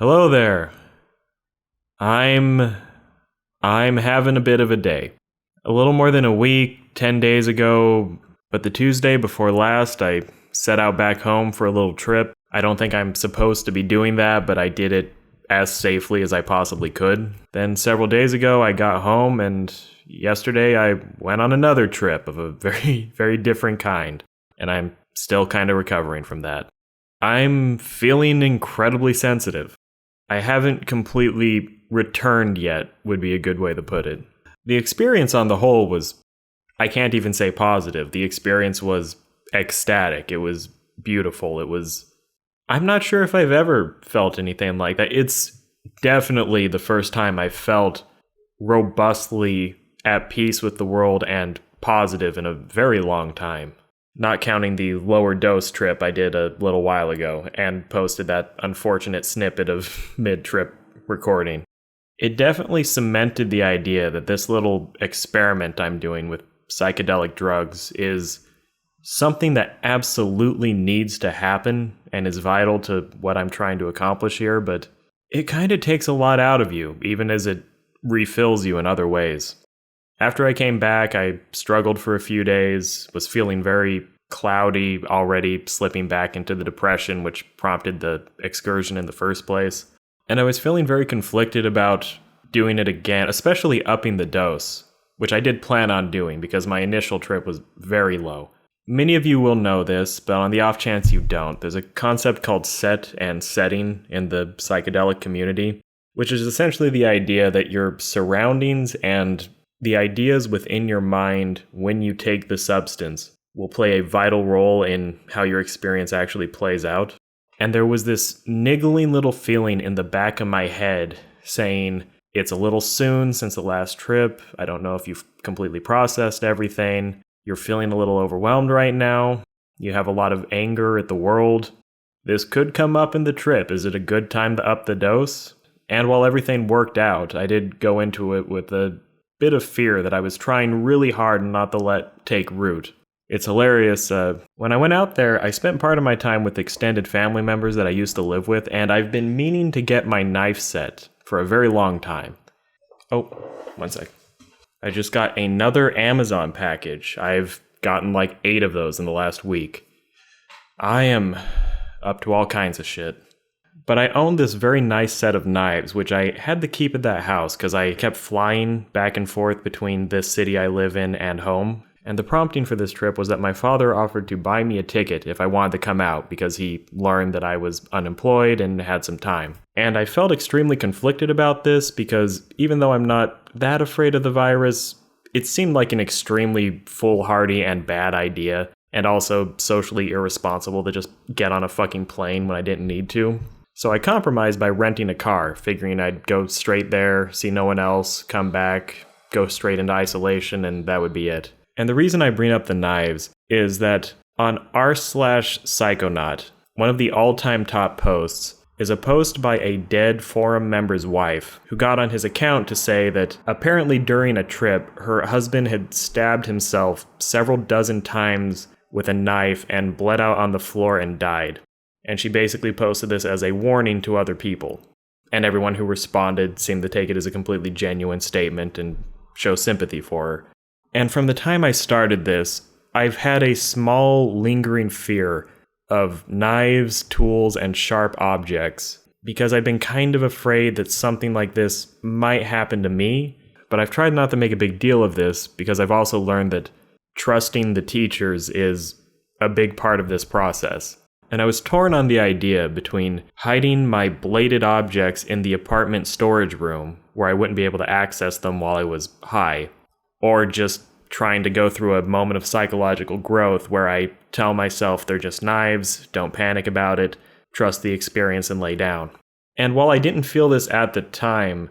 Hello there. I'm having a bit of a day. A little more than a week, 10 days ago, but the Tuesday before last, I set out back home for a little trip. I don't think I'm supposed to be doing that, but I did it as safely as I possibly could. Then several days ago, I got home, and yesterday I went on another trip of a very, very different kind, and I'm still kind of recovering from that. I'm feeling incredibly sensitive. I haven't completely returned yet, would be a good way to put it. The experience on the whole was, I can't even say positive. The experience was ecstatic. It was beautiful. I'm not sure if I've ever felt anything like that. It's definitely the first time I felt robustly at peace with the world and positive in a very long time. Not counting the lower dose trip I did a little while ago and posted that unfortunate snippet of mid-trip recording. It definitely cemented the idea that this little experiment I'm doing with psychedelic drugs is something that absolutely needs to happen and is vital to what I'm trying to accomplish here, but it kind of takes a lot out of you, even as it refills you in other ways. After I came back, I struggled for a few days, was feeling very cloudy, already slipping back into the depression, which prompted the excursion in the first place. And I was feeling very conflicted about doing it again, especially upping the dose, which I did plan on doing because my initial trip was very low. Many of you will know this, but on the off chance you don't, there's a concept called set and setting in the psychedelic community, which is essentially the idea that your surroundings and the ideas within your mind when you take the substance will play a vital role in how your experience actually plays out. And there was this niggling little feeling in the back of my head saying, it's a little soon since the last trip. I don't know if you've completely processed everything. You're feeling a little overwhelmed right now. You have a lot of anger at the world. This could come up in the trip. Is it a good time to up the dose? And while everything worked out, I did go into it with a bit of fear that I was trying really hard not to let take root. It's hilarious. When I went out there, I spent part of my time with extended family members that I used to live with, and I've been meaning to get my knife set for a very long time. Oh, one sec. I just got another Amazon package. I've gotten like 8 of those in the last week. I am up to all kinds of shit. But I owned this very nice set of knives, which I had to keep at that house because I kept flying back and forth between this city I live in and home. And the prompting for this trip was that my father offered to buy me a ticket if I wanted to come out because he learned that I was unemployed and had some time. And I felt extremely conflicted about this because even though I'm not that afraid of the virus, it seemed like an extremely foolhardy and bad idea, and also socially irresponsible to just get on a fucking plane when I didn't need to. So I compromised by renting a car, figuring I'd go straight there, see no one else, come back, go straight into isolation, and that would be it. And the reason I bring up the knives is that on r/Psychonaut, one of the all-time top posts is a post by a dead forum member's wife who got on his account to say that apparently during a trip, her husband had stabbed himself several dozen times with a knife and bled out on the floor and died. And she basically posted this as a warning to other people. And everyone who responded seemed to take it as a completely genuine statement and show sympathy for her. And from the time I started this, I've had a small lingering fear of knives, tools, and sharp objects because I've been kind of afraid that something like this might happen to me. But I've tried not to make a big deal of this because I've also learned that trusting the teachers is a big part of this process. And I was torn on the idea between hiding my bladed objects in the apartment storage room where I wouldn't be able to access them while I was high, or just trying to go through a moment of psychological growth where I tell myself they're just knives, don't panic about it, trust the experience and lay down. And while I didn't feel this at the time,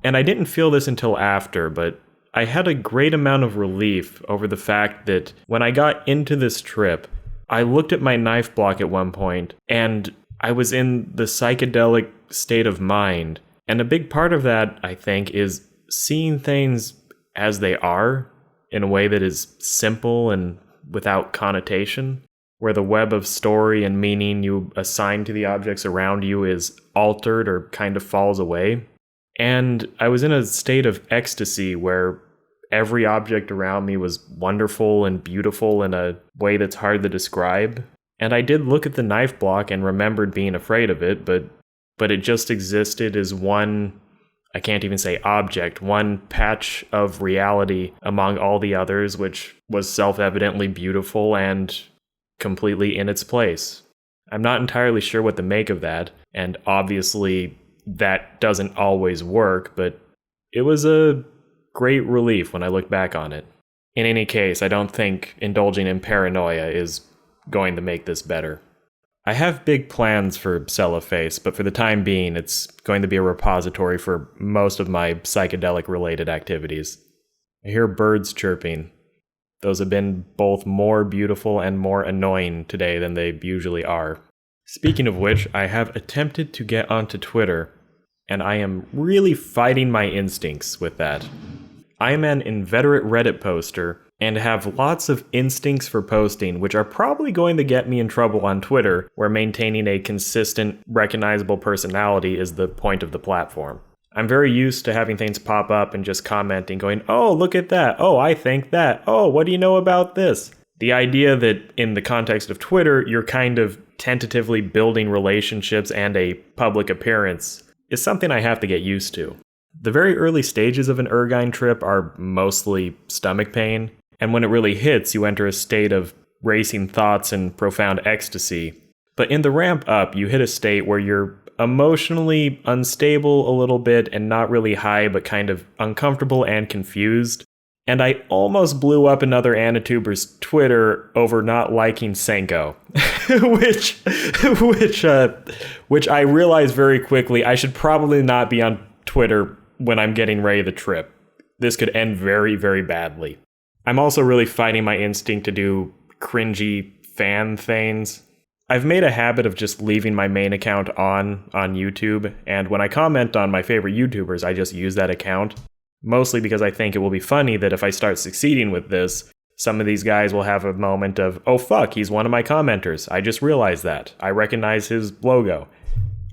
and I didn't feel this until after, but I had a great amount of relief over the fact that when I got into this trip, I looked at my knife block at one point, and I was in the psychedelic state of mind. And a big part of that, I think, is seeing things as they are in a way that is simple and without connotation. where the web of story and meaning you assign to the objects around you is altered or kind of falls away. And I was in a state of ecstasy where every object around me was wonderful and beautiful in a way that's hard to describe. And I did look at the knife block and remembered being afraid of it, but it just existed as one, I can't even say object, one patch of reality among all the others, which was self-evidently beautiful and completely in its place. I'm not entirely sure what to make of that, and obviously that doesn't always work, but it was a great relief when I look back on it. In any case, I don't think indulging in paranoia is going to make this better. I have big plans for Celloface, but for the time being, it's going to be a repository for most of my psychedelic-related activities. I hear birds chirping. Those have been both more beautiful and more annoying today than they usually are. Speaking of which, I have attempted to get onto Twitter, and I am really fighting my instincts with that. I am an inveterate Reddit poster, and have lots of instincts for posting, which are probably going to get me in trouble on Twitter, where maintaining a consistent, recognizable personality is the point of the platform. I'm very used to having things pop up and just commenting, going, oh, look at that, oh, I think that, oh, what do you know about this? The idea that in the context of Twitter, you're kind of tentatively building relationships and a public appearance is something I have to get used to. The very early stages of an ergine trip are mostly stomach pain, and when it really hits, you enter a state of racing thoughts and profound ecstasy. But in the ramp up, you hit a state where you're emotionally unstable a little bit and not really high, but kind of uncomfortable and confused. And I almost blew up another Anituber's Twitter over not liking Senko, which I realized very quickly I should probably not be on Twitter when I'm getting ready to trip. This could end very, very badly. I'm also really fighting my instinct to do cringy fan things. I've made a habit of just leaving my main account on YouTube, and when I comment on my favorite YouTubers, I just use that account. Mostly because I think it will be funny that if I start succeeding with this, some of these guys will have a moment of, oh fuck, he's one of my commenters. I just realized that. I recognize his logo.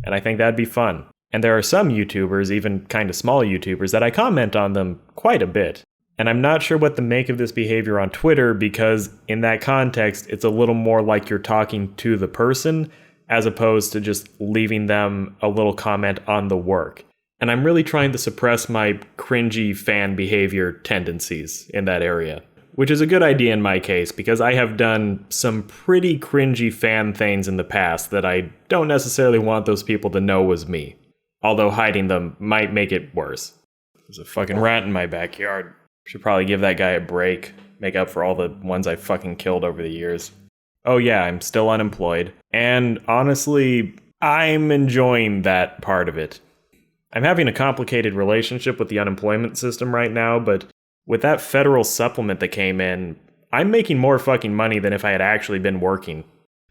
And I think that'd be fun. And there are some YouTubers, even kind of small YouTubers, that I comment on them quite a bit. And I'm not sure what to make of this behavior on Twitter because in that context, it's a little more like you're talking to the person as opposed to just leaving them a little comment on the work. And I'm really trying to suppress my cringy fan behavior tendencies in that area, which is a good idea in my case because I have done some pretty cringy fan things in the past that I don't necessarily want those people to know was me. Although hiding them might make it worse. There's a fucking rat in my backyard. Should probably give that guy a break, make up for all the ones I fucking killed over the years. Oh yeah, I'm still unemployed. And honestly, I'm enjoying that part of it. I'm having a complicated relationship with the unemployment system right now, but with that federal supplement that came in, I'm making more fucking money than if I had actually been working.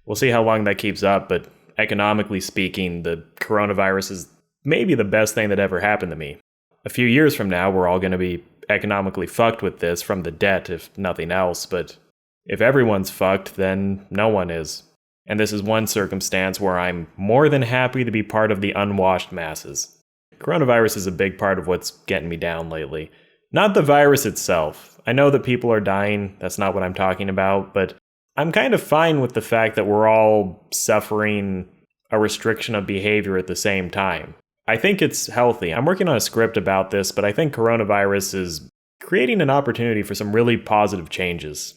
We'll see how long that keeps up, but economically speaking, the coronavirus is maybe the best thing that ever happened to me. A few years from now, we're all going to be economically fucked with this from the debt, if nothing else, but if everyone's fucked, then no one is. And this is one circumstance where I'm more than happy to be part of the unwashed masses. Coronavirus is a big part of what's getting me down lately. Not the virus itself. I know that people are dying, that's not what I'm talking about, but I'm kind of fine with the fact that we're all suffering a restriction of behavior at the same time. I think it's healthy. I'm working on a script about this, but I think coronavirus is creating an opportunity for some really positive changes.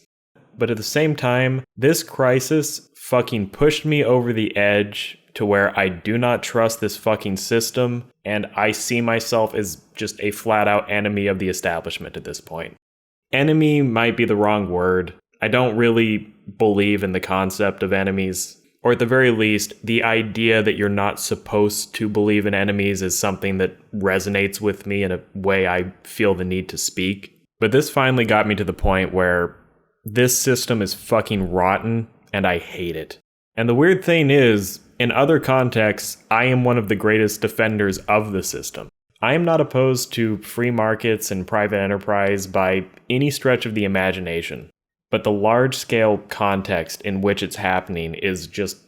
But at the same time, this crisis fucking pushed me over the edge to where I do not trust this fucking system, and I see myself as just a flat-out enemy of the establishment at this point. Enemy might be the wrong word. I don't really believe in the concept of enemies. Or at the very least, the idea that you're not supposed to believe in enemies is something that resonates with me in a way I feel the need to speak. But this finally got me to the point where this system is fucking rotten, and I hate it. And the weird thing is, in other contexts, I am one of the greatest defenders of the system. I am not opposed to free markets and private enterprise by any stretch of the imagination. but the large-scale context in which it's happening is just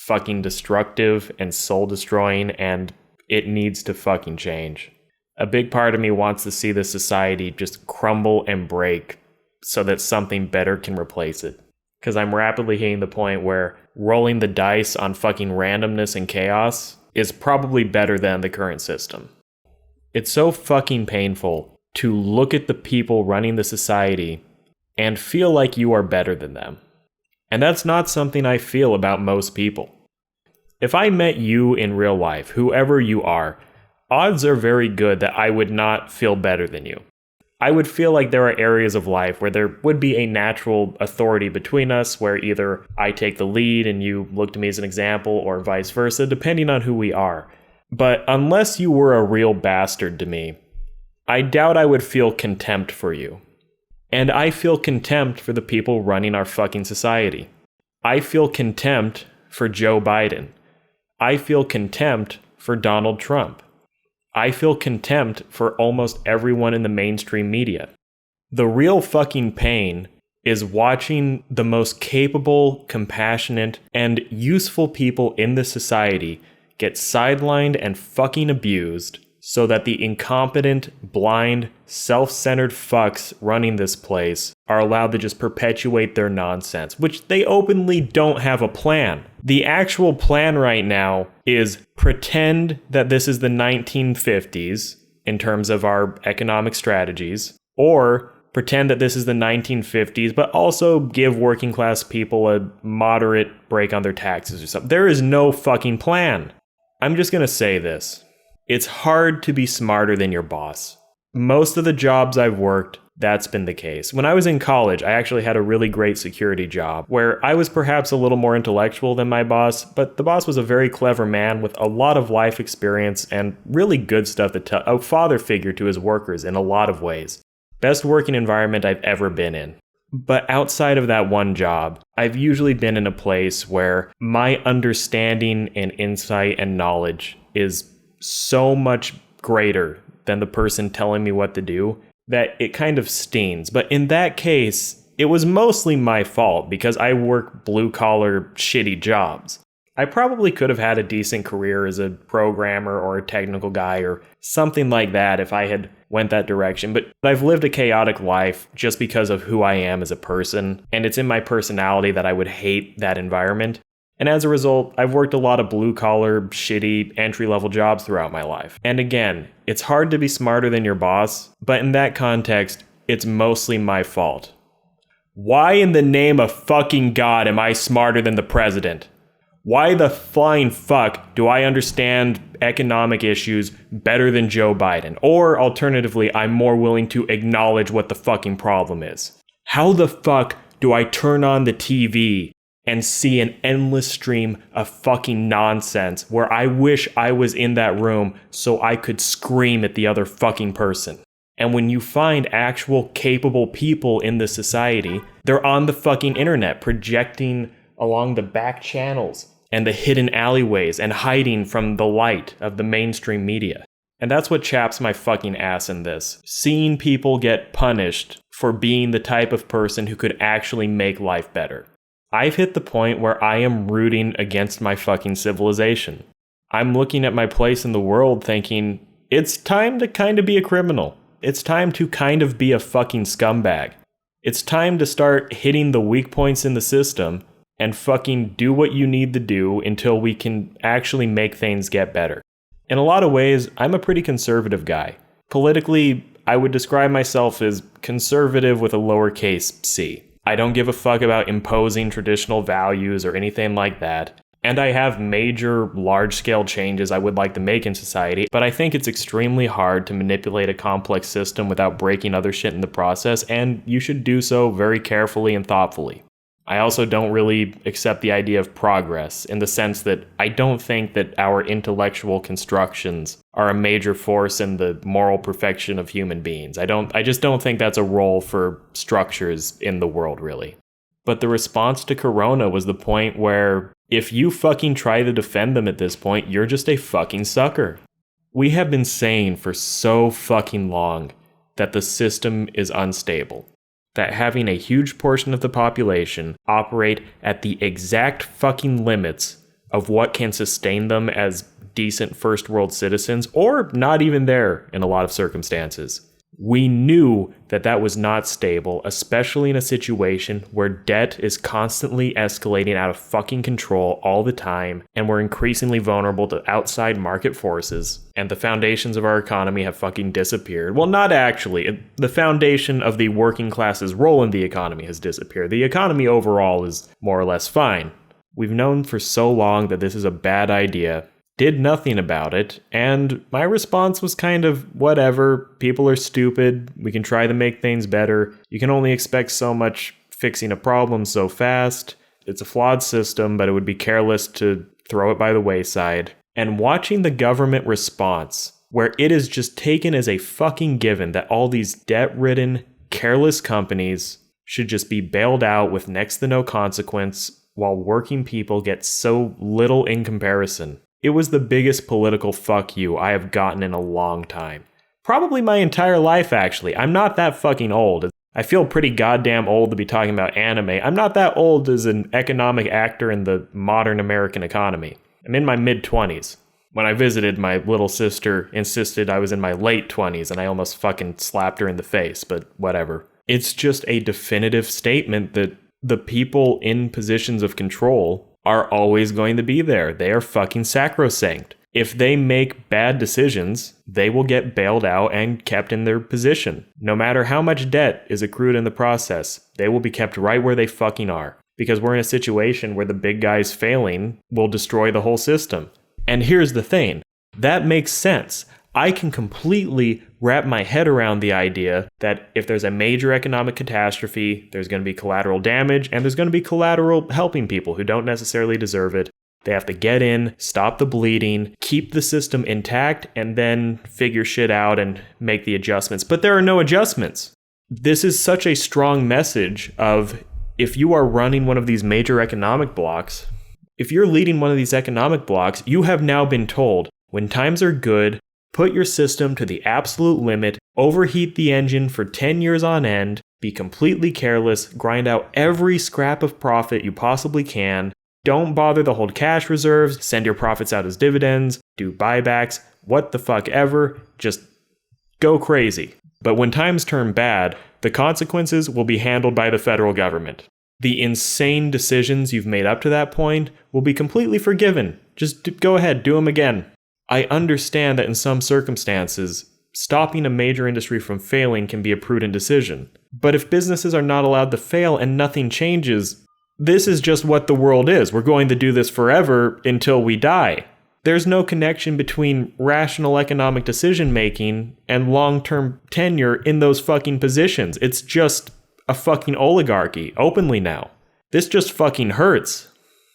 fucking destructive and soul-destroying, and it needs to fucking change. A big part of me wants to see this society just crumble and break so that something better can replace it. Because I'm rapidly hitting the point where rolling the dice on fucking randomness and chaos is probably better than the current system. It's so fucking painful to look at the people running the society and feel like you are better than them. And that's not something I feel about most people. If I met you in real life, whoever you are, odds are very good that I would not feel better than you. I would feel like there are areas of life where there would be a natural authority between us, where either I take the lead and you look to me as an example, or vice versa, depending on who we are. But unless you were a real bastard to me, I doubt I would feel contempt for you. And I feel contempt for the people running our fucking society. I feel contempt for Joe Biden. I feel contempt for Donald Trump. I feel contempt for almost everyone in the mainstream media. The real fucking pain is watching the most capable, compassionate, and useful people in this society get sidelined and fucking abused so that the incompetent, blind, self-centered fucks running this place are allowed to just perpetuate their nonsense, which they openly don't have a plan. The actual plan right now is pretend that this is the 1950s in terms of our economic strategies, or pretend that this is the 1950s, but also give working class people a moderate break on their taxes or something. There is no fucking plan. I'm just gonna say this. It's hard to be smarter than your boss. Most of the jobs I've worked, that's been the case. When I was in college, I actually had a really great security job where I was perhaps a little more intellectual than my boss, but the boss was a very clever man with a lot of life experience and really good stuff to tell, a father figure to his workers in a lot of ways. Best working environment I've ever been in. But outside of that one job, I've usually been in a place where my understanding and insight and knowledge is so much greater than the person telling me what to do that it kind of stings. But in that case, it was mostly my fault because I work blue-collar, shitty jobs. I probably could have had a decent career as a programmer or a technical guy or something like that if I had went that direction. But I've lived a chaotic life just because of who I am as a person, and it's in my personality that I would hate that environment. And as a result, I've worked a lot of blue-collar, shitty, entry-level jobs throughout my life. And again, it's hard to be smarter than your boss, but in that context, it's mostly my fault. Why in the name of fucking God am I smarter than the president? Why the flying fuck do I understand economic issues better than Joe Biden? Or alternatively, I'm more willing to acknowledge what the fucking problem is. How the fuck do I turn on the TV and see an endless stream of fucking nonsense where I wish I was in that room so I could scream at the other fucking person? And when you find actual capable people in the society, they're on the fucking internet projecting along the back channels and the hidden alleyways and hiding from the light of the mainstream media. And that's what chaps my fucking ass in this. Seeing people get punished for being the type of person who could actually make life better. I've hit the point where I am rooting against my fucking civilization. I'm looking at my place in the world thinking, it's time to kind of be a criminal. It's time to kind of be a fucking scumbag. It's time to start hitting the weak points in the system and fucking do what you need to do until we can actually make things get better. In a lot of ways, I'm a pretty conservative guy. Politically, I would describe myself as conservative with a lowercase c. I don't give a fuck about imposing traditional values or anything like that. And I have major, large-scale changes I would like to make in society, but I think it's extremely hard to manipulate a complex system without breaking other shit in the process, and you should do so very carefully and thoughtfully. I also don't really accept the idea of progress, in the sense that I don't think that our intellectual constructions are a major force in the moral perfection of human beings. I just don't think that's a role for structures in the world, really. But the response to Corona was the point where if you fucking try to defend them at this point, you're just a fucking sucker. We have been saying for so fucking long that the system is unstable, that having a huge portion of the population operate at the exact fucking limits of what can sustain them as decent first world citizens, or not even there in a lot of circumstances. We knew that that was not stable, especially in a situation where debt is constantly escalating out of fucking control all the time, and we're increasingly vulnerable to outside market forces, and the foundations of our economy have fucking disappeared. Well, not actually. The foundation of the working class's role in the economy has disappeared. The economy overall is more or less fine. We've known for so long that this is a bad idea, did nothing about it, and my response was kind of, whatever, people are stupid, we can try to make things better, you can only expect so much fixing a problem so fast, it's a flawed system, but it would be careless to throw it by the wayside. And watching the government response, where it is just taken as a fucking given that all these debt-ridden, careless companies should just be bailed out with next to no consequence, while working people get so little in comparison. It was the biggest political fuck you I have gotten in a long time. Probably my entire life, actually. I'm not that fucking old. I feel pretty goddamn old to be talking about anime. I'm not that old as an economic actor in the modern American economy. I'm in my mid-20s. When I visited, my little sister insisted I was in my late 20s, and I almost fucking slapped her in the face, but whatever. It's just a definitive statement that the people in positions of control are always going to be there. They are fucking sacrosanct. If they make bad decisions, they will get bailed out and kept in their position. No matter how much debt is accrued in the process, they will be kept right where they fucking are. Because we're in a situation where the big guys failing will destroy the whole system. And here's the thing. That makes sense. I can completely wrap my head around the idea that if there's a major economic catastrophe, there's going to be collateral damage, and there's going to be collateral helping people who don't necessarily deserve it. They have to get in, stop the bleeding, keep the system intact, and then figure shit out and make the adjustments. But there are no adjustments. This is such a strong message of, if you are running one of these major economic blocks, if you're leading one of these economic blocks, you have now been told, when times are good, put your system to the absolute limit, overheat the engine for 10 years on end, be completely careless, grind out every scrap of profit you possibly can, don't bother to hold cash reserves, send your profits out as dividends, do buybacks, what the fuck ever, just go crazy. But when times turn bad, the consequences will be handled by the federal government. The insane decisions you've made up to that point will be completely forgiven. Just go ahead, do them again. I understand that in some circumstances, stopping a major industry from failing can be a prudent decision. But if businesses are not allowed to fail and nothing changes, this is just what the world is. We're going to do this forever until we die. There's no connection between rational economic decision making and long-term tenure in those fucking positions. It's just a fucking oligarchy, openly now. This just fucking hurts.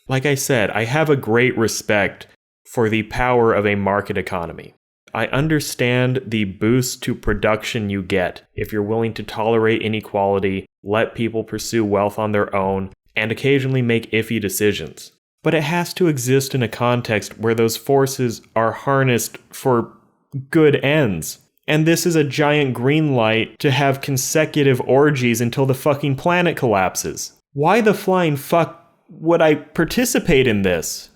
Like I said, I have a great respect for the power of a market economy. I understand the boost to production you get if you're willing to tolerate inequality, let people pursue wealth on their own, and occasionally make iffy decisions. But it has to exist in a context where those forces are harnessed for good ends. And this is a giant green light to have consecutive orgies until the fucking planet collapses. Why the flying fuck would I participate in this?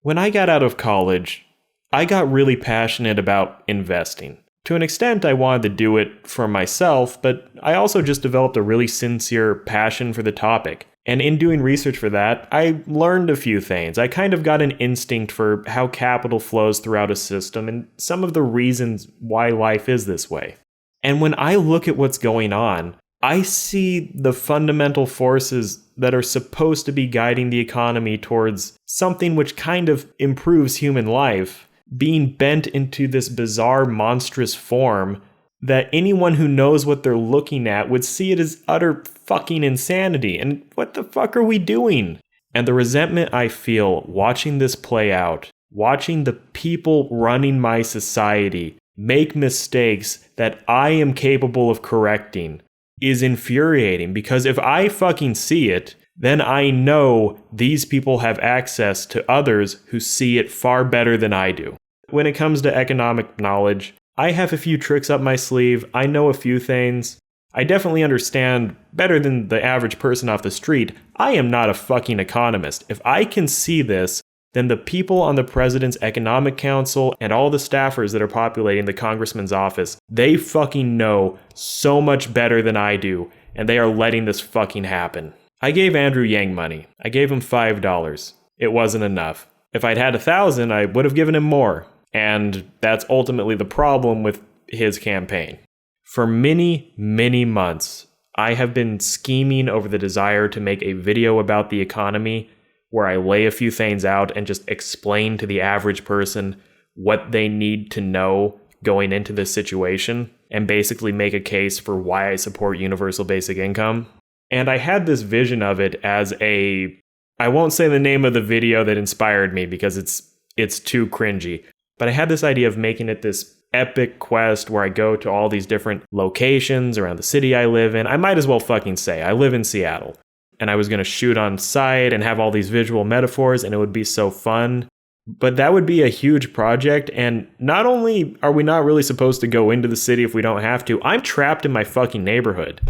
When I got out of college, I got really passionate about investing. To an extent, I wanted to do it for myself, but I also just developed a really sincere passion for the topic. And in doing research for that, I learned a few things. I kind of got an instinct for how capital flows throughout a system and some of the reasons why life is this way. And when I look at what's going on, I see the fundamental forces that are supposed to be guiding the economy towards something which kind of improves human life being bent into this bizarre, monstrous form that anyone who knows what they're looking at would see it as utter fucking insanity. And what the fuck are we doing? And the resentment I feel watching this play out, watching the people running my society make mistakes that I am capable of correcting, is infuriating, because if I fucking see it, then I know these people have access to others who see it far better than I do. When it comes to economic knowledge, I have a few tricks up my sleeve. I know a few things. I definitely understand better than the average person off the street. I am not a fucking economist. If I can see this, then the people on the president's economic council and all the staffers that are populating the congressman's office, they fucking know so much better than I do, and they are letting this fucking happen. I gave Andrew Yang money. I gave him $5. It wasn't enough. If I'd had 1,000, I would have given him more. And that's ultimately the problem with his campaign. For many, many months, I have been scheming over the desire to make a video about the economy where I lay a few things out and just explain to the average person what they need to know going into this situation and basically make a case for why I support universal basic income. And I had this vision of it as I won't say the name of the video that inspired me because it's too cringy, but I had this idea of making it this epic quest where I go to all these different locations around the city I live in. I might as well fucking say I live in Seattle. And I was going to shoot on site and have all these visual metaphors, and it would be so fun. But that would be a huge project, and not only are we not really supposed to go into the city if we don't have to, I'm trapped in my fucking neighborhood.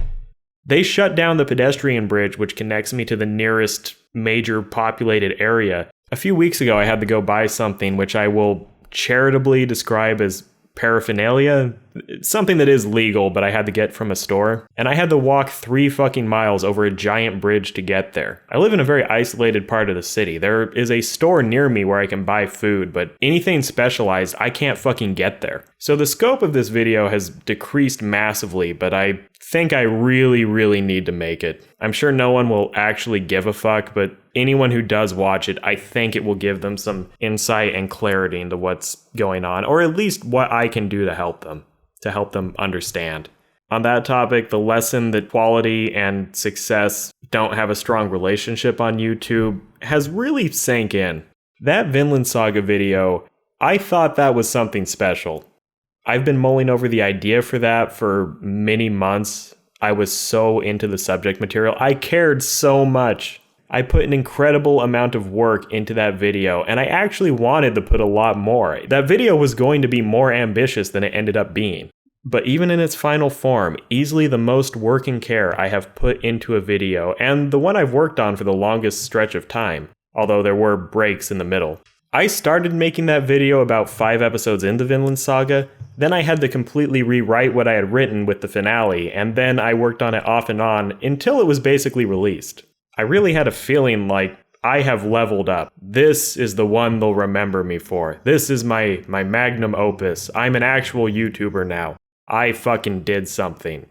They shut down the pedestrian bridge, which connects me to the nearest major populated area. A few weeks ago, I had to go buy something, which I will charitably describe as paraphernalia. It's something that is legal, but I had to get from a store. And I had to walk 3 fucking miles over a giant bridge to get there. I live in a very isolated part of the city. There is a store near me where I can buy food, but anything specialized, I can't fucking get there. So the scope of this video has decreased massively, but I think I really, really need to make it. I'm sure no one will actually give a fuck, but anyone who does watch it, I think it will give them some insight and clarity into what's going on, or at least what I can do to help them understand. On that topic, the lesson that quality and success don't have a strong relationship on YouTube has really sank in. That Vinland Saga video, I thought that was something special. I've been mulling over the idea for that for many months. I was so into the subject material. I cared so much. I put an incredible amount of work into that video, and I actually wanted to put a lot more. That video was going to be more ambitious than it ended up being. But even in its final form, easily the most work and care I have put into a video, and the one I've worked on for the longest stretch of time, although there were breaks in the middle. I started making that video about 5 episodes into Vinland Saga, then I had to completely rewrite what I had written with the finale, and then I worked on it off and on until it was basically released. I really had a feeling like I have leveled up. This is the one they'll remember me for. This is my magnum opus. I'm an actual YouTuber now. I fucking did something.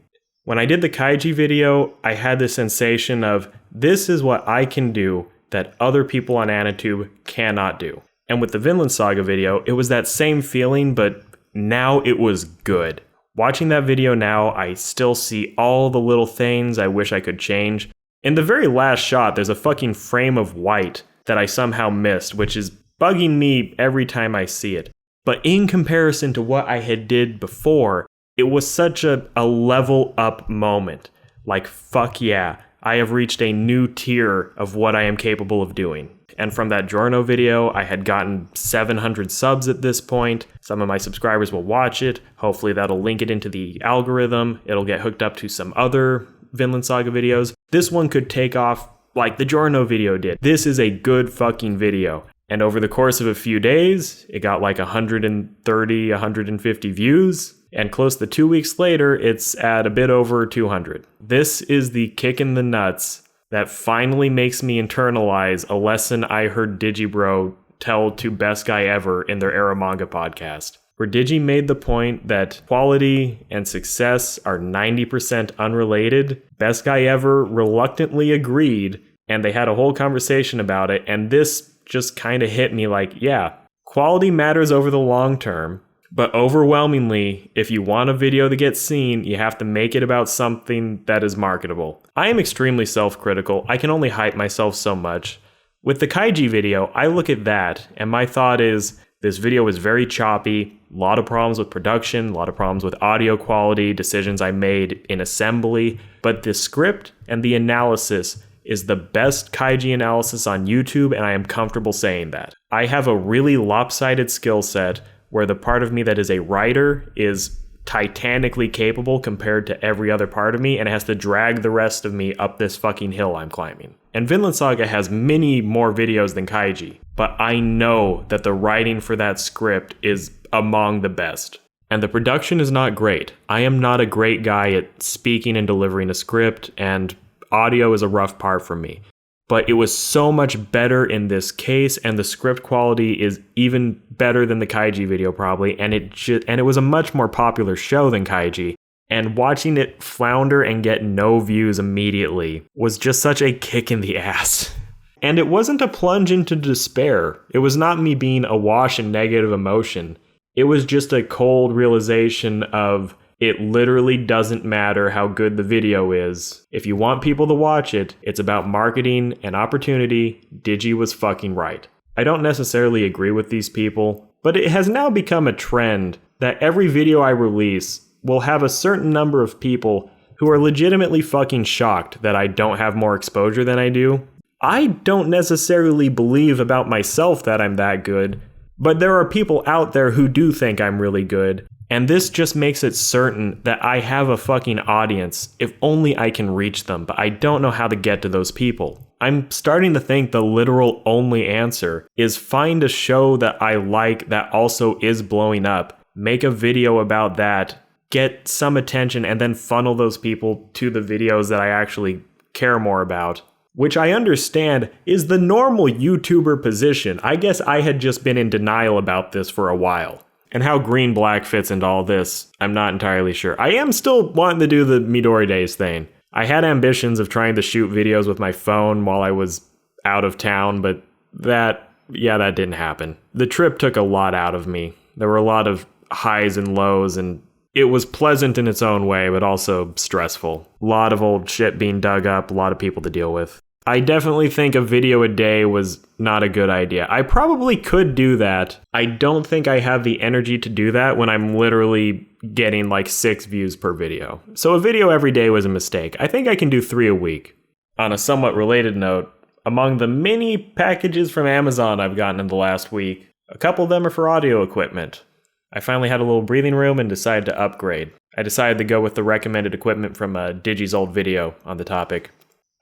When I did the Kaiji video, I had the sensation of, this is what I can do that other people on Anitube cannot do. And with the Vinland Saga video, it was that same feeling, but now it was good. Watching that video now, I still see all the little things I wish I could change. In the very last shot, there's a fucking frame of white that I somehow missed, which is bugging me every time I see it. But in comparison to what I had did before, it was such a level up moment. Like, fuck yeah, I have reached a new tier of what I am capable of doing. And from that Giorno video, I had gotten 700 subs at this point. Some of my subscribers will watch it. Hopefully that'll link it into the algorithm. It'll get hooked up to some other Vinland Saga videos. This one could take off like the Giorno video did. This is a good fucking video. And over the course of a few days, it got like 130, 150 views. And close to 2 weeks later, it's at a bit over 200. This is the kick in the nuts that finally makes me internalize a lesson I heard Digibro tell to Best Guy Ever in their Era Manga podcast, where Digi made the point that quality and success are 90% unrelated. Best Guy Ever reluctantly agreed, and they had a whole conversation about it, and this just kind of hit me like, yeah, quality matters over the long term, but overwhelmingly, if you want a video to get seen, you have to make it about something that is marketable. I am extremely self-critical. I can only hype myself so much. With the Kaiji video, I look at that, and my thought is, this video was very choppy, a lot of problems with production, a lot of problems with audio quality, decisions I made in assembly, but the script and the analysis is the best Kaiji analysis on YouTube, and I am comfortable saying that. I have a really lopsided skill set where the part of me that is a writer is titanically capable compared to every other part of me, and it has to drag the rest of me up this fucking hill I'm climbing. And Vinland Saga has many more videos than Kaiji, but I know that the writing for that script is among the best. And the production is not great. I am not a great guy at speaking and delivering a script, and audio is a rough part for me. But it was so much better in this case, and the script quality is even better than the Kaiji video probably, and it was a much more popular show than Kaiji, and watching it flounder and get no views immediately was just such a kick in the ass. And it wasn't a plunge into despair. It was not me being awash in negative emotion. It was just a cold realization of it literally doesn't matter how good the video is. If you want people to watch it, it's about marketing and opportunity. Digi was fucking right. I don't necessarily agree with these people, but it has now become a trend that every video I release will have a certain number of people who are legitimately fucking shocked that I don't have more exposure than I do. I don't necessarily believe about myself that I'm that good, but there are people out there who do think I'm really good. And this just makes it certain that I have a fucking audience if only I can reach them, but I don't know how to get to those people. I'm starting to think the literal only answer is find a show that I like that also is blowing up, make a video about that, get some attention, and then funnel those people to the videos that I actually care more about. Which I understand is the normal YouTuber position. I guess I had just been in denial about this for a while. And how green-black fits into all this, I'm not entirely sure. I am still wanting to do the Midori Days thing. I had ambitions of trying to shoot videos with my phone while I was out of town, but that didn't happen. The trip took a lot out of me. There were a lot of highs and lows, and it was pleasant in its own way, but also stressful. A lot of old shit being dug up, a lot of people to deal with. I definitely think a video a day was not a good idea. I probably could do that. I don't think I have the energy to do that when I'm literally getting like 6 views per video. So a video every day was a mistake. I think I can do 3 a week. On a somewhat related note, among the many packages from Amazon I've gotten in the last week, a couple of them are for audio equipment. I finally had a little breathing room and decided to upgrade. I decided to go with the recommended equipment from Digi's old video on the topic.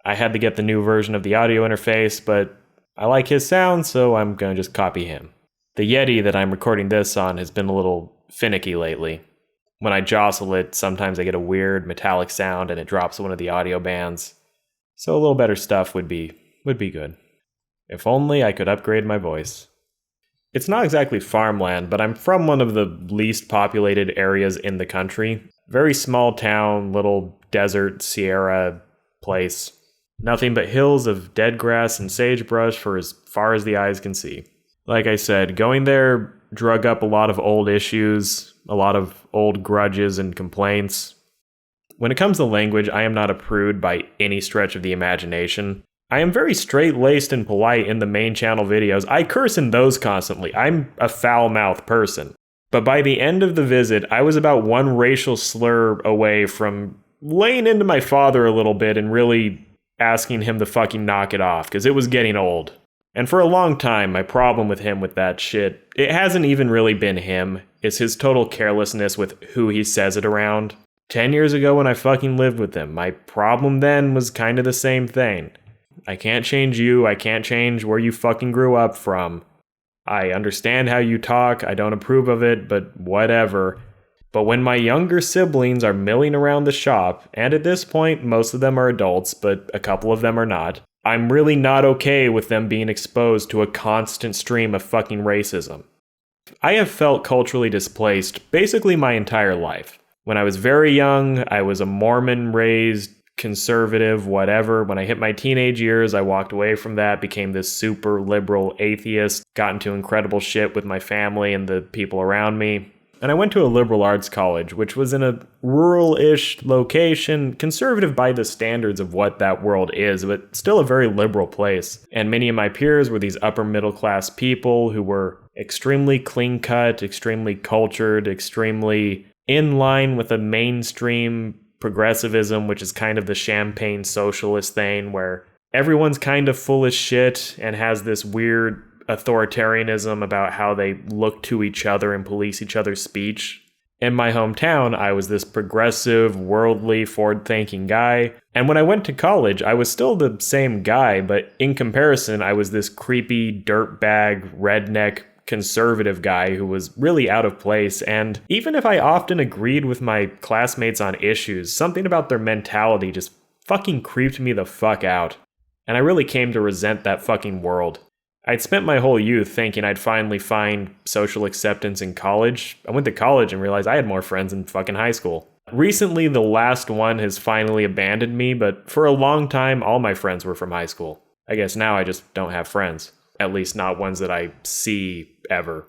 I had to get the new version of the audio interface, but I like his sound, so I'm going to just copy him. The Yeti that I'm recording this on has been a little finicky lately. When I jostle it, sometimes I get a weird metallic sound and it drops one of the audio bands. So a little better stuff would be good. If only I could upgrade my voice. It's not exactly farmland, but I'm from one of the least populated areas in the country. Very small town, little desert, Sierra place. Nothing but hills of dead grass and sagebrush for as far as the eyes can see. Like I said, going there drug up a lot of old issues, a lot of old grudges and complaints. When it comes to language, I am not a prude by any stretch of the imagination. I am very straight-laced and polite in the main channel videos. I curse in those constantly. I'm a foul-mouthed person. But by the end of the visit, I was about one racial slur away from laying into my father a little bit and really asking him to fucking knock it off, because it was getting old. And for a long time, my problem with him with that shit, it hasn't even really been him. It's his total carelessness with who he says it around. 10 years ago when I fucking lived with him, my problem then was kind of the same thing. I can't change you, I can't change where you fucking grew up from. I understand how you talk, I don't approve of it, but whatever. But when my younger siblings are milling around the shop, and at this point most of them are adults, but a couple of them are not, I'm really not okay with them being exposed to a constant stream of fucking racism. I have felt culturally displaced basically my entire life. When I was very young, I was a Mormon-raised, conservative, whatever. When I hit my teenage years, I walked away from that, became this super liberal atheist, got into incredible shit with my family and the people around me. And I went to a liberal arts college, which was in a rural-ish location, conservative by the standards of what that world is, but still a very liberal place. And many of my peers were these upper middle-class people who were extremely clean-cut, extremely cultured, extremely in line with a mainstream progressivism, which is kind of the champagne socialist thing, where everyone's kind of full of shit and has this weird authoritarianism about how they look to each other and police each other's speech. In my hometown, I was this progressive, worldly, forward-thinking guy. And when I went to college, I was still the same guy, but in comparison, I was this creepy, dirtbag, redneck, conservative guy who was really out of place. And even if I often agreed with my classmates on issues, something about their mentality just fucking creeped me the fuck out. And I really came to resent that fucking world. I'd spent my whole youth thinking I'd finally find social acceptance in college. I went to college and realized I had more friends in fucking high school. Recently, the last one has finally abandoned me, but for a long time, all my friends were from high school. I guess now I just don't have friends. At least not ones that I see ever.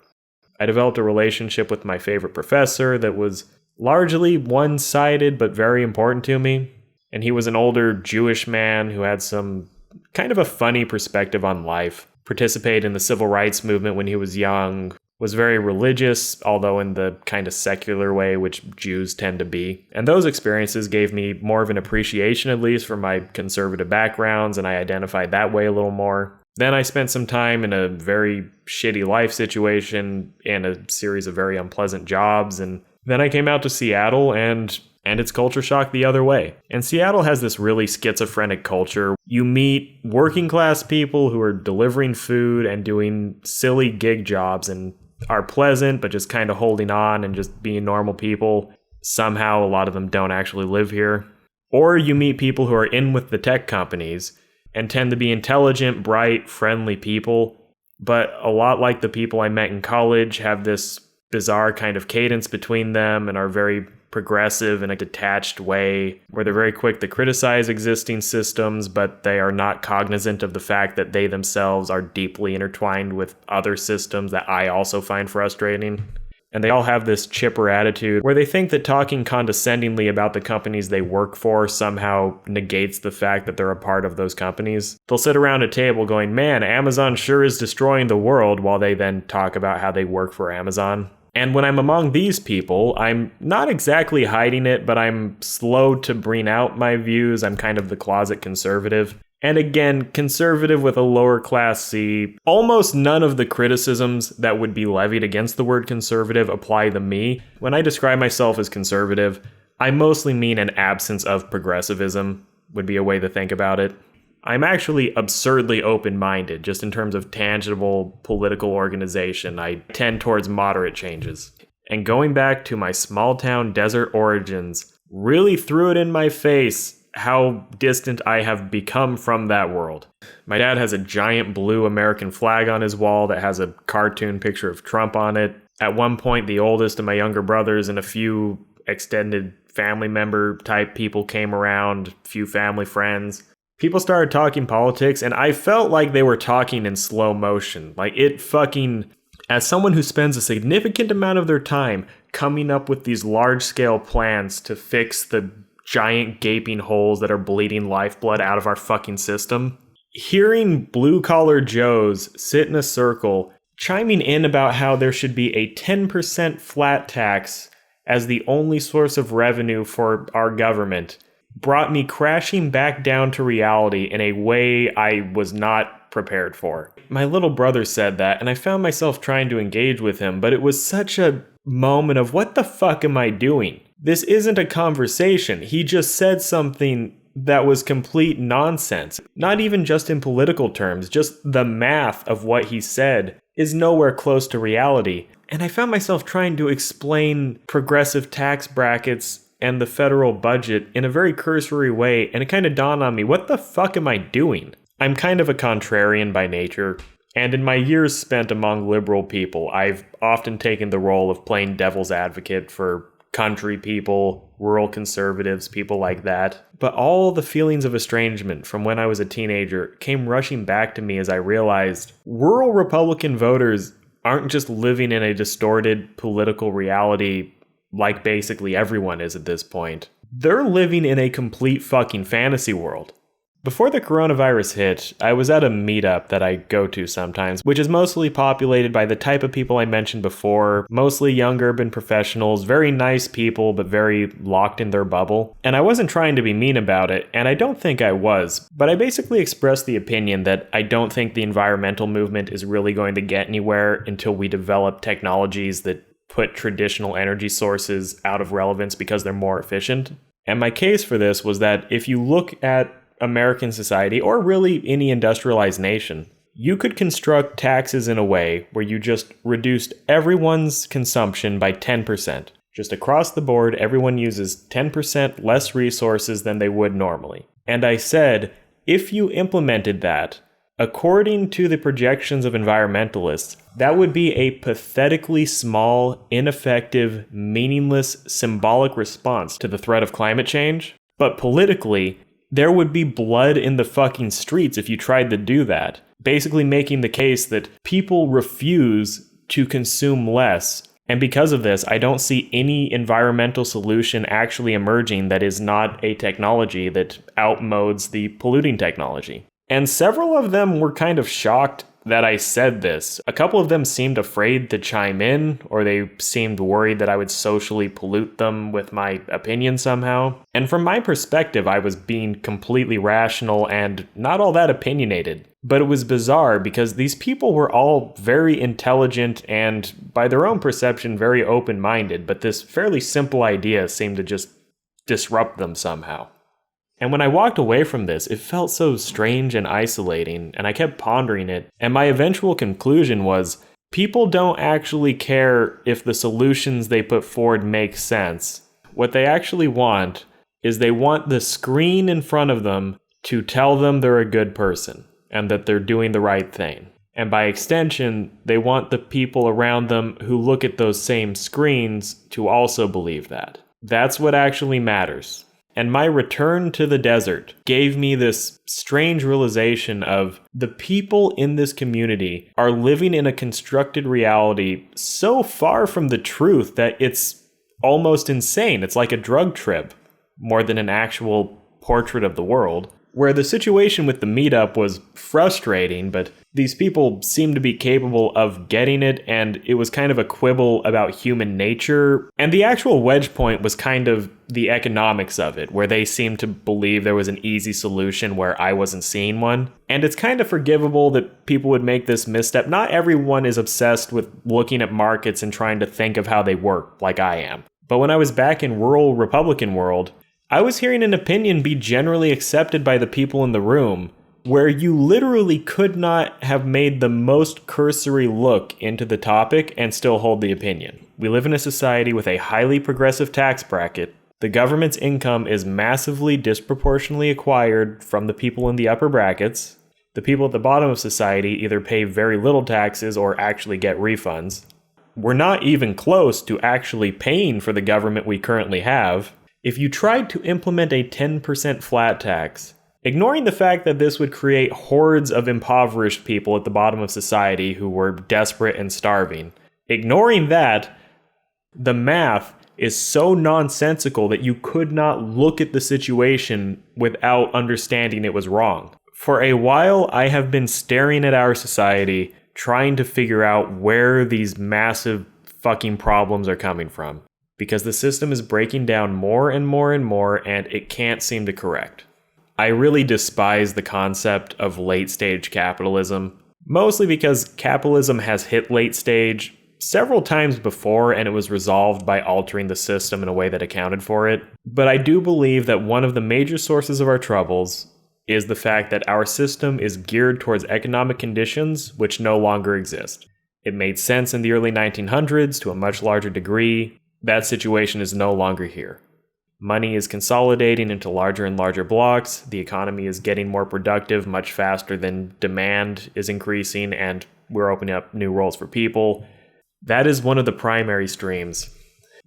I developed a relationship with my favorite professor that was largely one-sided but very important to me. And he was an older Jewish man who had some kind of a funny perspective on life. Participated in the civil rights movement when he was young, was very religious, although in the kind of secular way which Jews tend to be. And those experiences gave me more of an appreciation, at least, for my conservative backgrounds, and I identified that way a little more. Then I spent some time in a very shitty life situation and a series of very unpleasant jobs, and then I came out to Seattle and it's culture shock the other way. And Seattle has this really schizophrenic culture. You meet working class people who are delivering food and doing silly gig jobs and are pleasant, but just kind of holding on and just being normal people. Somehow a lot of them don't actually live here. Or you meet people who are in with the tech companies and tend to be intelligent, bright, friendly people. But a lot like the people I met in college have this bizarre kind of cadence between them and are very progressive in a detached way, where they're very quick to criticize existing systems, but they are not cognizant of the fact that they themselves are deeply intertwined with other systems that I also find frustrating. And they all have this chipper attitude where they think that talking condescendingly about the companies they work for somehow negates the fact that they're a part of those companies. They'll sit around a table going, man, Amazon sure is destroying the world, while they then talk about how they work for Amazon. And when I'm among these people, I'm not exactly hiding it, but I'm slow to bring out my views. I'm kind of the closet conservative. And again, conservative with a lower class C. Almost none of the criticisms that would be levied against the word conservative apply to me. When I describe myself as conservative, I mostly mean an absence of progressivism, would be a way to think about it. I'm actually absurdly open-minded, just in terms of tangible political organization. I tend towards moderate changes. And going back to my small-town desert origins, really threw it in my face how distant I have become from that world. My dad has a giant blue American flag on his wall that has a cartoon picture of Trump on it. At one point, the oldest of my younger brothers and a few extended family member type people came around, few family friends. People started talking politics, and I felt like they were talking in slow motion. Like, it fucking... As someone who spends a significant amount of their time coming up with these large-scale plans to fix the giant gaping holes that are bleeding lifeblood out of our fucking system, hearing blue-collar Joes sit in a circle chiming in about how there should be a 10% flat tax as the only source of revenue for our government brought me crashing back down to reality in a way I was not prepared for. My little brother said that, and I found myself trying to engage with him, but it was such a moment of, what the fuck am I doing? This isn't a conversation. He just said something that was complete nonsense. Not even just in political terms, just the math of what he said is nowhere close to reality. And I found myself trying to explain progressive tax brackets and the federal budget in a very cursory way, and it kind of dawned on me, what the fuck am I doing? I'm kind of a contrarian by nature, and in my years spent among liberal people, I've often taken the role of playing devil's advocate for country people, rural conservatives, people like that. But all the feelings of estrangement from when I was a teenager came rushing back to me as I realized rural Republican voters aren't just living in a distorted political reality like basically everyone is at this point. They're living in a complete fucking fantasy world. Before the coronavirus hit, I was at a meetup that I go to sometimes, which is mostly populated by the type of people I mentioned before, mostly young urban professionals, very nice people, but very locked in their bubble. And I wasn't trying to be mean about it, and I don't think I was, but I basically expressed the opinion that I don't think the environmental movement is really going to get anywhere until we develop technologies that put traditional energy sources out of relevance because they're more efficient. And my case for this was that if you look at American society, or really any industrialized nation, you could construct taxes in a way where you just reduced everyone's consumption by 10%. Just across the board, everyone uses 10% less resources than they would normally. And I said, if you implemented that, according to the projections of environmentalists, that would be a pathetically small, ineffective, meaningless, symbolic response to the threat of climate change. But politically, there would be blood in the fucking streets if you tried to do that. Basically making the case that people refuse to consume less. And because of this, I don't see any environmental solution actually emerging that is not a technology that outmodes the polluting technology. And several of them were kind of shocked that I said this. A couple of them seemed afraid to chime in, or they seemed worried that I would socially pollute them with my opinion somehow. And from my perspective, I was being completely rational and not all that opinionated. But it was bizarre because these people were all very intelligent and, by their own perception, very open-minded, but this fairly simple idea seemed to just disrupt them somehow. And when I walked away from this, it felt so strange and isolating, and I kept pondering it, and my eventual conclusion was, people don't actually care if the solutions they put forward make sense. What they actually want is they want the screen in front of them to tell them they're a good person, and that they're doing the right thing. And by extension, they want the people around them who look at those same screens to also believe that. That's what actually matters. And my return to the desert gave me this strange realization of the people in this community are living in a constructed reality so far from the truth that it's almost insane. It's like a drug trip more than an actual portrait of the world. Where the situation with the meetup was frustrating, but these people seemed to be capable of getting it, and it was kind of a quibble about human nature. And the actual wedge point was kind of the economics of it, where they seemed to believe there was an easy solution where I wasn't seeing one. And it's kind of forgivable that people would make this misstep. Not everyone is obsessed with looking at markets and trying to think of how they work like I am. But when I was back in rural Republican world, I was hearing an opinion be generally accepted by the people in the room, where you literally could not have made the most cursory look into the topic and still hold the opinion. We live in a society with a highly progressive tax bracket. The government's income is massively disproportionately acquired from the people in the upper brackets. The people at the bottom of society either pay very little taxes or actually get refunds. We're not even close to actually paying for the government we currently have. If you tried to implement a 10% flat tax, ignoring the fact that this would create hordes of impoverished people at the bottom of society who were desperate and starving, ignoring that, the math is so nonsensical that you could not look at the situation without understanding it was wrong. For a while, I have been staring at our society, trying to figure out where these massive fucking problems are coming from. Because the system is breaking down more and more and more, and it can't seem to correct. I really despise the concept of late-stage capitalism, mostly because capitalism has hit late stage several times before, and it was resolved by altering the system in a way that accounted for it. But I do believe that one of the major sources of our troubles is the fact that our system is geared towards economic conditions which no longer exist. It made sense in the early 1900s to a much larger degree. That situation is no longer here. Money is consolidating into larger and larger blocks. The economy is getting more productive much faster than demand is increasing, and we're opening up new roles for people. That is one of the primary streams.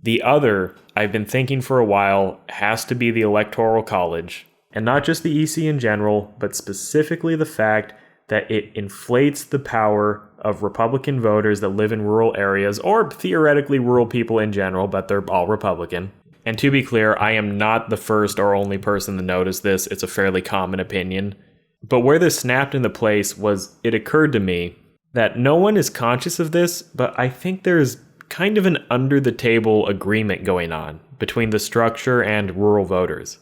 The other, I've been thinking for a while, has to be the Electoral College. And not just the EC in general, but specifically the fact that it inflates the power of Republican voters that live in rural areas, or theoretically rural people in general, but they're all Republican. And to be clear, I am not the first or only person to notice this. It's a fairly common opinion. But where this snapped into place was, it occurred to me that no one is conscious of this, but I think there's kind of an under-the-table agreement going on between the structure and rural voters.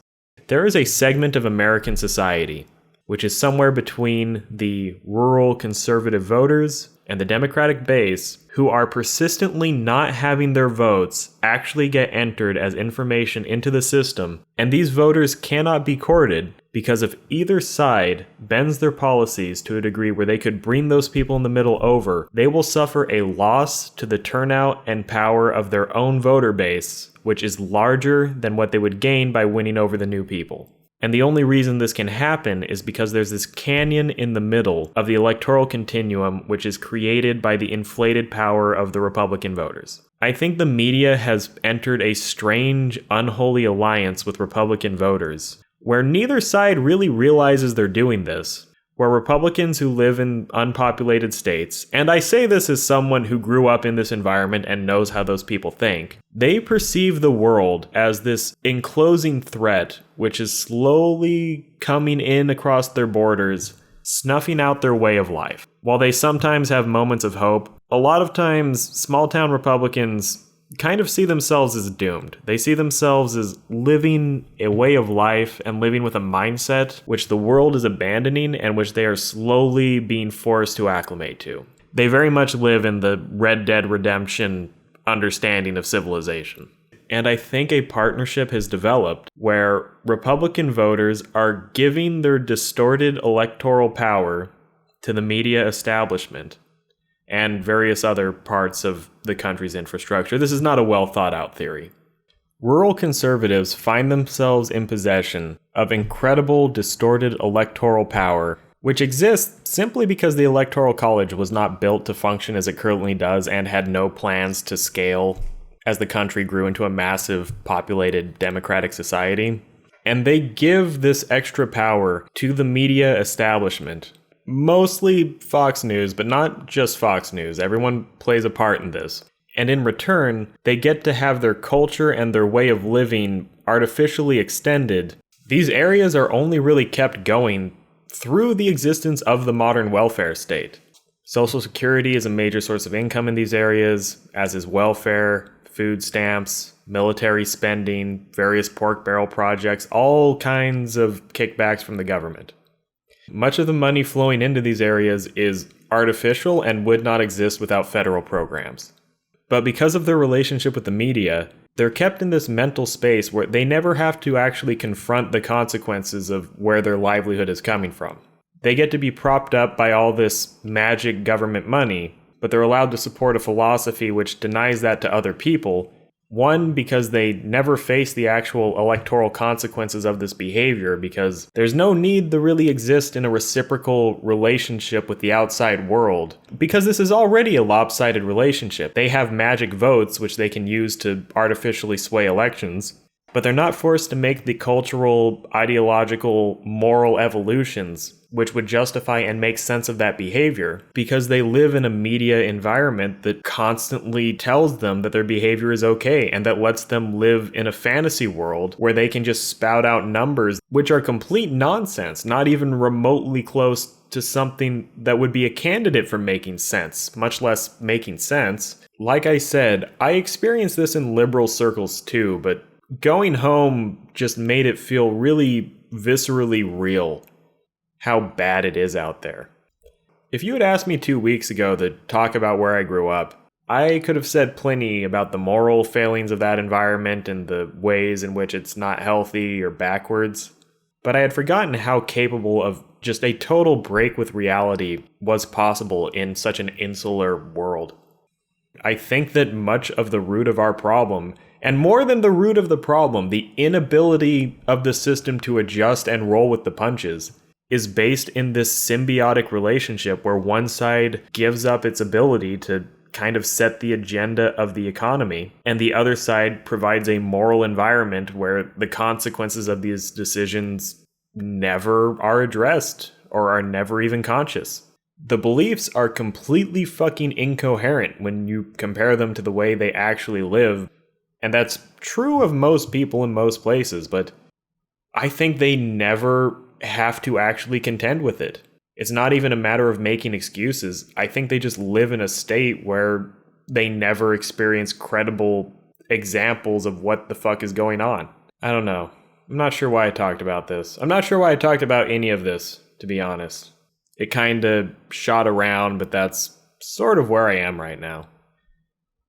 There is a segment of American society which is somewhere between the rural conservative voters and the Democratic base, who are persistently not having their votes actually get entered as information into the system, and these voters cannot be courted because if either side bends their policies to a degree where they could bring those people in the middle over, they will suffer a loss to the turnout and power of their own voter base, which is larger than what they would gain by winning over the new people. And the only reason this can happen is because there's this canyon in the middle of the electoral continuum, which is created by the inflated power of the Republican voters. I think the media has entered a strange, unholy alliance with Republican voters, where neither side really realizes they're doing this, where Republicans who live in unpopulated states, and I say this as someone who grew up in this environment and knows how those people think, they perceive the world as this enclosing threat which is slowly coming in across their borders, snuffing out their way of life. While they sometimes have moments of hope, a lot of times small-town Republicans kind of see themselves as doomed. They see themselves as living a way of life and living with a mindset which the world is abandoning and which they are slowly being forced to acclimate to. They very much live in the Red Dead Redemption understanding of civilization. And I think a partnership has developed where Republican voters are giving their distorted electoral power to the media establishment and various other parts of the country's infrastructure. This is not a well thought out theory. Rural conservatives find themselves in possession of incredible distorted electoral power, which exists simply because the Electoral College was not built to function as it currently does and had no plans to scale as the country grew into a massive populated democratic society. And they give this extra power to the media establishment. Mostly Fox News, but not just Fox News. Everyone plays a part in this. And in return, they get to have their culture and their way of living artificially extended. These areas are only really kept going through the existence of the modern welfare state. Social Security is a major source of income in these areas, as is welfare, food stamps, military spending, various pork barrel projects, all kinds of kickbacks from the government. Much of the money flowing into these areas is artificial and would not exist without federal programs. But because of their relationship with the media, they're kept in this mental space where they never have to actually confront the consequences of where their livelihood is coming from. They get to be propped up by all this magic government money, but they're allowed to support a philosophy which denies that to other people. One, because they never face the actual electoral consequences of this behavior, because there's no need to really exist in a reciprocal relationship with the outside world, because this is already a lopsided relationship. They have magic votes which they can use to artificially sway elections, but they're not forced to make the cultural, ideological, moral evolutions which would justify and make sense of that behavior, because they live in a media environment that constantly tells them that their behavior is okay and that lets them live in a fantasy world where they can just spout out numbers which are complete nonsense, not even remotely close to something that would be a candidate for making sense, much less making sense. Like I said, I experienced this in liberal circles too, but going home just made it feel really viscerally real how bad it is out there. If you had asked me 2 weeks ago to talk about where I grew up, I could have said plenty about the moral failings of that environment and the ways in which it's not healthy or backwards, but I had forgotten how capable of just a total break with reality was possible in such an insular world. I think that much of the root of our problem, and more than the root of the problem, the inability of the system to adjust and roll with the punches, is based in this symbiotic relationship where one side gives up its ability to kind of set the agenda of the economy, and the other side provides a moral environment where the consequences of these decisions never are addressed or are never even conscious. The beliefs are completely fucking incoherent when you compare them to the way they actually live, and that's true of most people in most places, but I think they never have to actually contend with it. It's not even a matter of making excuses. I think they just live in a state where they never experience credible examples of what the fuck is going on. I don't know. I'm not sure why I talked about this. I'm not sure why I talked about any of this, to be honest. It kind of shot around, but that's sort of where I am right now.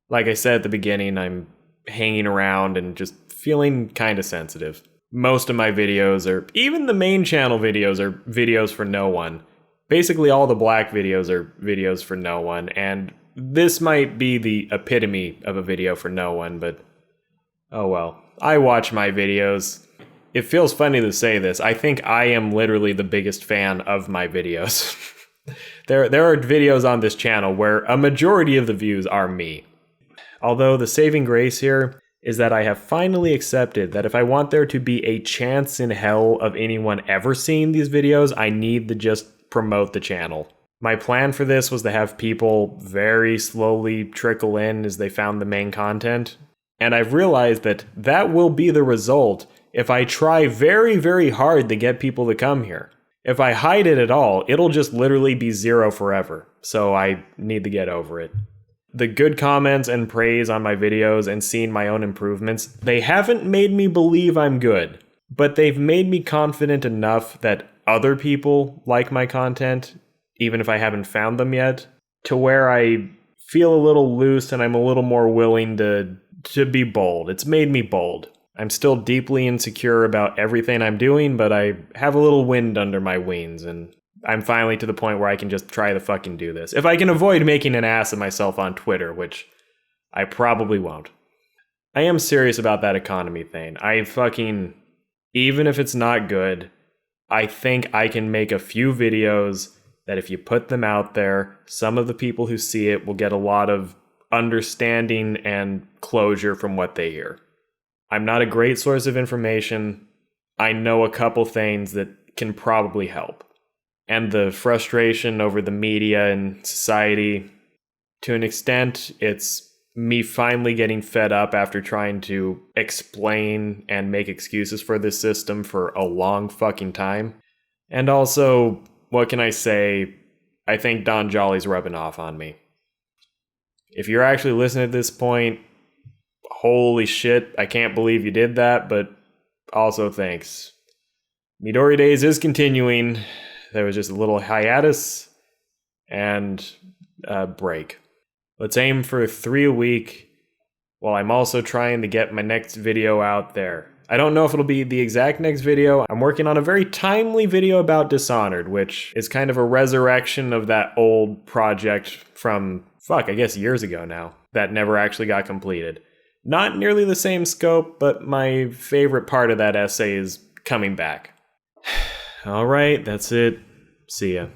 Like I said at the beginning, I'm hanging around and just feeling kind of sensitive. Most of my videos are, even the main channel videos are videos for no one. Basically all the black videos are videos for no one, and this might be the epitome of a video for no one, but oh well. I watch my videos. It feels funny to say this. I think I am literally the biggest fan of my videos. There are videos on this channel where a majority of the views are me. Although the saving grace here is that I have finally accepted that if I want there to be a chance in hell of anyone ever seeing these videos, I need to just promote the channel. My plan for this was to have people very slowly trickle in as they found the main content. And I've realized that that will be the result if I try very, very hard to get people to come here. If I hide it at all, it'll just literally be zero forever. So I need to get over it. The good comments and praise on my videos and seeing my own improvements, they haven't made me believe I'm good, but they've made me confident enough that other people like my content, even if I haven't found them yet, to where I feel a little loose and I'm a little more willing to be bold. It's made me bold. I'm still deeply insecure about everything I'm doing, but I have a little wind under my wings, and I'm finally to the point where I can just try to fucking do this. If I can avoid making an ass of myself on Twitter, which I probably won't. I am serious about that economy thing. Even if it's not good, I think I can make a few videos that if you put them out there, some of the people who see it will get a lot of understanding and closure from what they hear. I'm not a great source of information. I know a couple things that can probably help. And the frustration over the media and society, to an extent, it's me finally getting fed up after trying to explain and make excuses for this system for a long fucking time. And also, what can I say? I think Don Jolly's rubbing off on me. If you're actually listening at this point, holy shit, I can't believe you did that, but also thanks. Midori Days is continuing. There was just a little hiatus and a break. Let's aim for 3 a week while I'm also trying to get my next video out there. I don't know if it'll be the exact next video. I'm working on a very timely video about Dishonored, which is kind of a resurrection of that old project from, I guess years ago now, that never actually got completed. Not nearly the same scope, but my favorite part of that essay is coming back. All right, that's it. See ya.